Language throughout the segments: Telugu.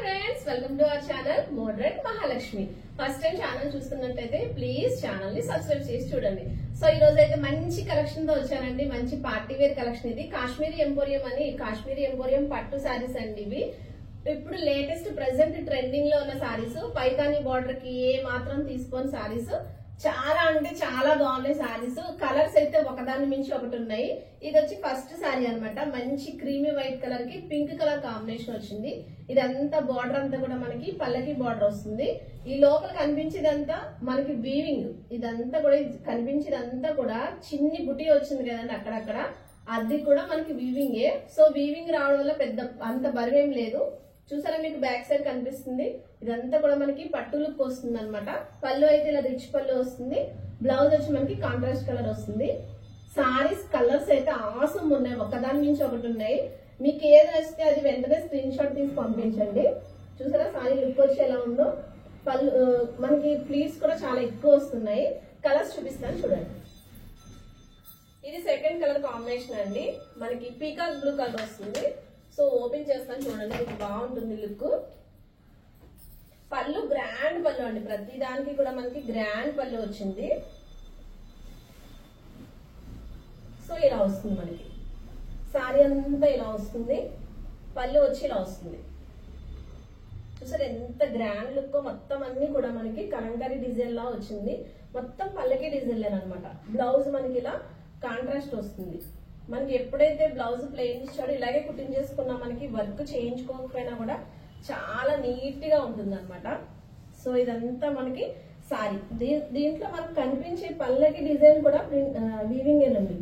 Friends, welcome to our channel modern Mahalakshmi. First time channel చూస్తున్నట్టయితే ప్లీజ్ ఛానల్ ని సబ్స్క్రైబ్ చేసి చూడండి. సో ఈ రోజు అయితే మంచి కలెక్షన్ తో వచ్చానండి. మంచి పార్టీ వేర్ కలెక్షన్. ఇది కాశ్మీరీ ఎంపోరియం అని, కాశ్మీరీ ఎంపోరియం పట్టు శారీస్ అండి. ఇవి ఇప్పుడు లేటెస్ట్ ప్రెసెంట్ ట్రెండింగ్ లో ఉన్న శారీస్. పైతాని బార్డర్ కి ఏ మాత్రం తీసుకొని శారీస్ చాలా అంటే చాలా బాగున్నాయి శారీస్. కలర్స్ అయితే ఒకదాని మించి ఒకటి ఉన్నాయి. ఇది వచ్చి ఫస్ట్ శారీ అన్నమాట. మంచి క్రీమీ వైట్ కలర్ కి పింక్ కలర్ కాంబినేషన్ వచ్చింది. ఇదంతా బార్డర్ అంతా కూడా మనకి పల్లకి బార్డర్ వస్తుంది. ఈ లోపల కనిపించేదంతా మనకి వీవింగ్. ఇదంతా కూడా కనిపించేదంతా కూడా చిన్ని బుటీ వచ్చింది కదండి అక్కడక్కడ, అది కూడా మనకి వీవింగే. సో వీవింగ్ రావడం వల్ల పెద్ద అంత బరువేం లేదు. చూసారా, మీకు బ్యాక్ సైడ్ కనిపిస్తుంది. ఇదంతా కూడా మనకి పట్టు లుక్ వస్తుంది అనమాట. పళ్ళు అయితే ఇలా రిచ్ పళ్ళు వస్తుంది. బ్లౌజ్ వచ్చి మనకి కాంట్రాస్ట్ కలర్ వస్తుంది. సారీస్ కలర్స్ అయితే ఆసమ్ ఉన్నాయి, ఒకదాని నుంచి ఒకటి ఉన్నాయి. మీకు ఏది నచ్చితే అది వెంటనే స్క్రీన్ షాట్ తీసి పంపించండి. చూసారా సారీ లుక్ వచ్చి ఎలా ఉందో. పళ్ళు మనకి ప్లీట్స్ కూడా చాలా ఎక్కువ వస్తున్నాయి. కలర్స్ చూపిస్తాను చూడండి. ఇది సెకండ్ కలర్ కాంబినేషన్ అండి. మనకి పీకాక్ బ్లూ కలర్ వస్తుంది. సో ఓపెన్ చేస్తాను చూడండి, మీకు బాగుంటుంది లుక్. పళ్ళు గ్రాండ్ పళ్ళు అండి. ప్రతి దానికి కూడా మనకి గ్రాండ్ పళ్ళు వచ్చింది. సో ఇలా వస్తుంది మనకి సారీ అంతా ఇలా వస్తుంది. పళ్ళు వచ్చి ఇలా వస్తుంది. చూసారు ఎంత గ్రాండ్ లుక్. మొత్తం అన్ని కూడా మనకి కలంకారీ డిజైన్ లా వచ్చింది. మొత్తం పల్లకి డిజైన్ అనమాట. బ్లౌజ్ మనకి ఇలా కాంట్రాస్ట్ వస్తుంది. మనకి ఎప్పుడైతే బ్లౌజ్ ప్లెయిన్ ఇచ్చాడో ఇలాగే కుట్టించేసుకున్నా మనకి వర్క్ చేయించుకోకపోయినా కూడా చాలా నీట్ గా ఉంటుంది అనమాట. సో ఇదంతా మనకి సారీ. దీంట్లో మనకు కనిపించే పల్లకి డిజైన్ కూడా వీవింగేనండి,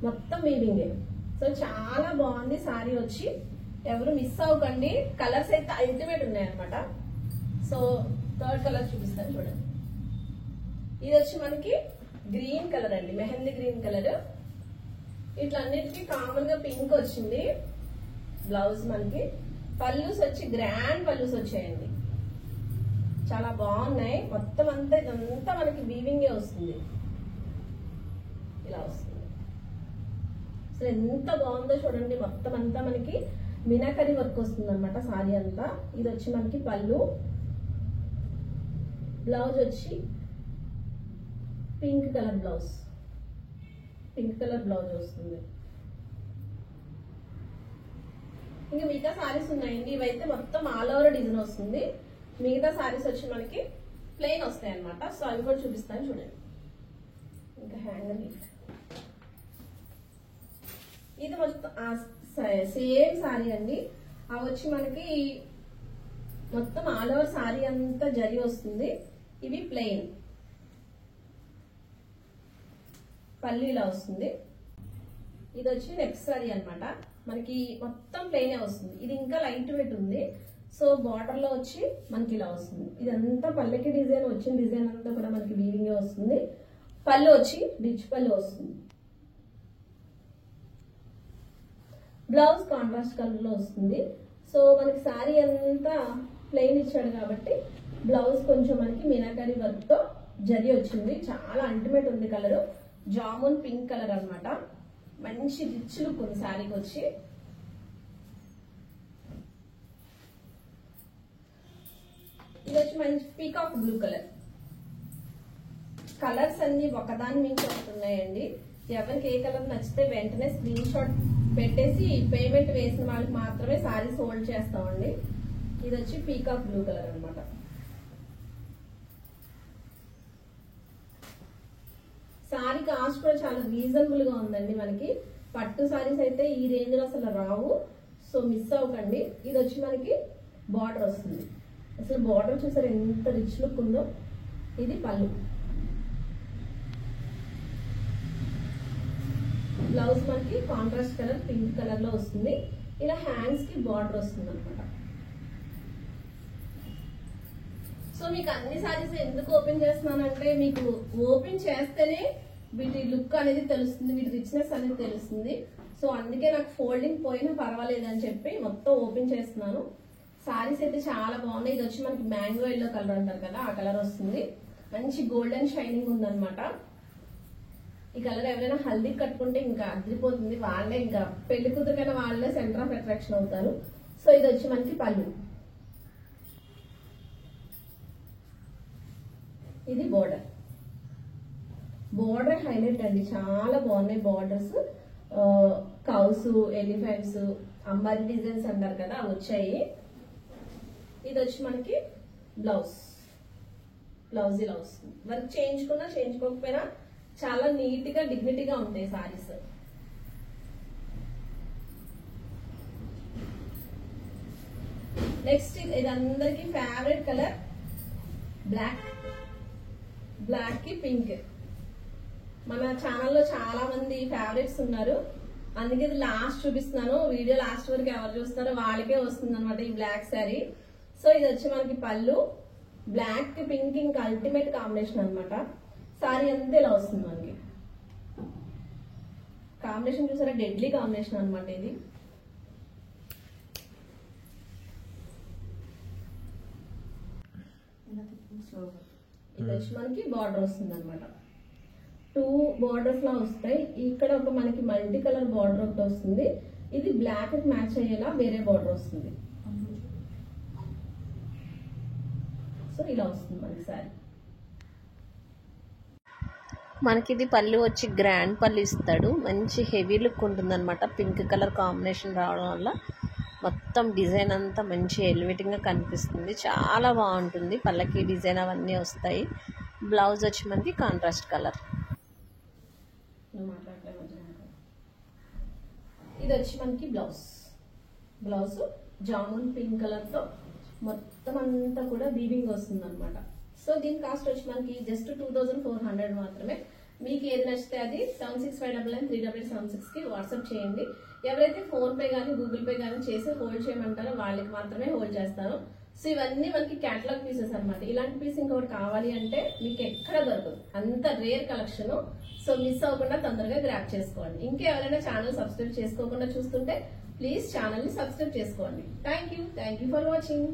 మొత్తం వీవింగే. సో చాలా బాగుంది సారీ వచ్చి. ఎవరు మిస్ అవ్వకండి. కలర్స్ అయితే అల్టిమేట్ ఉన్నాయి అనమాట. సో థర్డ్ కలర్ చూపిస్తాను చూడండి. ఇది వచ్చి మనకి గ్రీన్ కలర్ అండి, మెహందీ గ్రీన్ కలర్. ఇట్లా అన్నిటికీ కామన్ గా పింక్ వచ్చింది. బ్లౌజ్ మనకి పల్లూస్ వచ్చి గ్రాండ్ పల్లూస్ వచ్చాయండి, చాలా బాగున్నాయి. మొత్తం అంతా ఇదంతా మనకి వీవింగే వస్తుంది, ఇలా వస్తుంది. సో ఎంత బాగుందో చూడండి. మొత్తం అంతా మనకి మీనాకరీ వర్క్ వస్తుంది అనమాట సారీ అంతా. ఇది వచ్చి మనకి పళ్ళు. బ్లౌజ్ వచ్చి pink colour blouse, pink colour blouse వస్తుంది. ఇంకా మిగతా సారీస్ ఉన్నాయండి. ఇవైతే మొత్తం ఆల్ ఓవర్ డిజైన్ వస్తుంది. మిగతా సారీస్ వచ్చి మనకి ప్లెయిన్ వస్తాయి అనమాట. సో అవి కూడా చూపిస్తాను చూడండి. ఇంకా హ్యాంగర్ ఇది మొత్తం సేమ్ సారీ అండి. అవి వచ్చి మనకి మొత్తం ఆల్ ఓవర్ సారీ అంతా జరి వస్తుంది. ఇవి ప్లెయిన్. పల్లి ఇలా వస్తుంది. ఇది వచ్చి నెక్స్ట్ సారీ అనమాట. మనకి మొత్తం ప్లెయిన్ వస్తుంది. ఇది ఇంకా లైట్ వెయిట్ ఉంది. సో బార్డర్ లో వచ్చి మనకి ఇలా వస్తుంది. ఇదంతా పల్లెకి డిజైన్ వచ్చిన డిజైన్ అంతా కూడా మనకి వీవింగ్ వస్తుంది. పళ్ళు వచ్చి రిచ్ పళ్ళు వస్తుంది. బ్లౌజ్ కాంట్రాస్ట్ కలర్ లో వస్తుంది. సో మనకి సారీ అంతా ప్లెయిన్ ఇచ్చాడు కాబట్టి బ్లౌజ్ కొంచెం మనకి మీనాకరీ వర్క్ తో జరి వచ్చింది. చాలా అల్టిమేట్ ఉంది కలర్. జామున్ పింక్ కలర్ అనమాట. మంచి రిచ్ లుక్ ఉంది శారీకి వచ్చి. ఇది వచ్చి మంచి పీకాక్ బ్లూ కలర్. కలర్స్ అన్ని ఒకదాని మించి ఒకటి ఉన్నాయండి. ఎవరికి ఏ కలర్ నచ్చితే వెంటనే స్క్రీన్ షాట్ పెట్టేసి పేమెంట్ వేసిన వాళ్ళకి మాత్రమే శారీస్ హోల్డ్ చేస్తామండి. ఇది వచ్చి పీకాక్ బ్లూ కలర్ అనమాట. సారీ కాస్ట్ కూడా చాలా రీజనబుల్ గా ఉందండి. మనకి పట్టు సారీస్ అయితే ఈ రేంజ్ లో అసలు రావు. సో మిస్ అవ్వకండి. ఇది వచ్చి మనకి బార్డర్ వస్తుంది. అసలు బార్డర్ చూసారు ఎంత రిచ్ లుక్ ఉందో. ఇది పళ్ళు. బ్లౌజ్ మనకి కాంట్రాస్ట్ కలర్ పింక్ కలర్ లో వస్తుంది. ఇలా హ్యాండ్స్ కి బార్డర్ వస్తుంది అనమాట. సో మీకు అన్ని సారీస్ ఎందుకు ఓపెన్ చేస్తున్నానంటే, మీకు ఓపెన్ చేస్తేనే వీటి లుక్ అనేది తెలుస్తుంది, వీటి రిచ్నెస్ అనేది తెలుస్తుంది. సో అందుకే నాకు ఫోల్డింగ్ పోయినా పర్వాలేదు అని చెప్పి మొత్తం ఓపెన్ చేస్తున్నాను. సారీస్ అయితే చాలా బాగున్నాయి. ఇది వచ్చి మనకి మ్యాంగో ఎల్లో కలర్ అంటారు కదా, ఆ కలర్ వస్తుంది. మంచి గోల్డెన్ షైనింగ్ ఉందన్నమాట. ఈ కలర్ ఎవరైనా హల్దీ కట్టుకుంటే ఇంకా అదిరిపోతుంది. వాళ్ళే ఇంకా పెళ్లి కూతురికైనా వాళ్ళే సెంటర్ ఆఫ్ అట్రాక్షన్ అవుతారు. సో ఇది వచ్చి మనకి పళ్ళు. ఇది బోర్డర్ హైలైట్ అండి, చాలా బాగున్నాయి బార్డర్స్. కౌస్, ఎలిఫెంట్స్, అంబారీ డిజైన్స్ అంటారు కదా అవి వచ్చాయి. ఇది వచ్చి మనకి బ్లౌజ్ ఇలా వస్తుంది. వర్క్ చేయించుకున్నా చేయించుకోకపోయినా చాలా నీట్ గా డిగ్నిటీగా ఉంటాయి సారీస్. నెక్స్ట్ ఇది అందరికి ఫేవరెట్ కలర్ బ్లాక్ కి పింక్. మన ఛానల్లో చాలా మంది ఫేవరెట్స్ ఉన్నారు, అందుకే ఇది లాస్ట్ చూపిస్తున్నాను. వీడియో లాస్ట్ వరకు ఎవరు చూస్తారో వాళ్ళకే వస్తుంది అనమాట ఈ బ్లాక్ శారీ. సో ఇది వచ్చి మనకి పళ్ళు, బ్లాక్ కి పింక్ ఇంకా అల్టిమేట్ కాంబినేషన్ అనమాట. శారీ అంతా ఇలా వస్తుంది మనకి. కాంబినేషన్ చూసారా, డెడ్లీ కాంబినేషన్ అనమాట ఇది. ఇది వచ్చి మనకి బార్డర్ వస్తుంది అనమాట. 2 బార్డర్స్ లా వస్తాయి. ఇక్కడ ఒక మనకి మల్టీ కలర్ బార్డర్ ఒకటి వస్తుంది. ఇది బ్లాక్ మ్యాచ్ అయ్యేలా వేరే బార్డర్ వస్తుంది. సో ఇలా వస్తుంది మనకి సారీ. మనకి ఇది పళ్ళు వచ్చి గ్రాండ్ పళ్ళు ఇస్తాడు, మంచి హెవీ లుక్ ఉంటుంది అనమాట. పింక్ కలర్ కాంబినేషన్ రావడం వల్ల మొత్తం డిజైన్ అంతా మంచి ఎలివేటింగ్గా కనిపిస్తుంది, చాలా బాగుంటుంది. పళ్ళకి డిజైన్ అవన్నీ వస్తాయి. బ్లౌజ్ వచ్చి మనకి కాంట్రాస్ట్ కలర్. ఇది వచ్చి మనకి బ్లౌజ్ జామున్ పింక్ కలర్ తో మొత్తం అంతా కూడా వీవింగ్ వస్తుంది అనమాట. సో దీని కాస్ట్ వచ్చి మనకి జస్ట్ 2400 మాత్రమే. మీకు ఏది నచ్చితే అది 7659938876 కి వాట్సాప్ చేయండి. ఎవరైతే ఫోన్ పే గానీ గూగుల్ పే గానీ చేసి హోల్డ్ చేయమంటారో వాళ్ళకి మాత్రమే హోల్డ్ చేస్తాను. సో ఇవన్నీ మనకి క్యాటలాగ్ పీసెస్ అనమాట. ఇలాంటి పీస్ ఇంకొకటి కావాలి అంటే మీకు ఎక్కడ దొరకదు, అంత రేర్ కలెక్షన్. సో మిస్ అవ్వకుండా తొందరగా గ్రాప్ చేసుకోండి. ఇంకెవరైనా ఛానల్ సబ్స్క్రైబ్ చేసుకోకుండా చూస్తుంటే ప్లీజ్ ఛానల్ ని సబ్స్క్రైబ్ చేసుకోండి. Thank you for watching.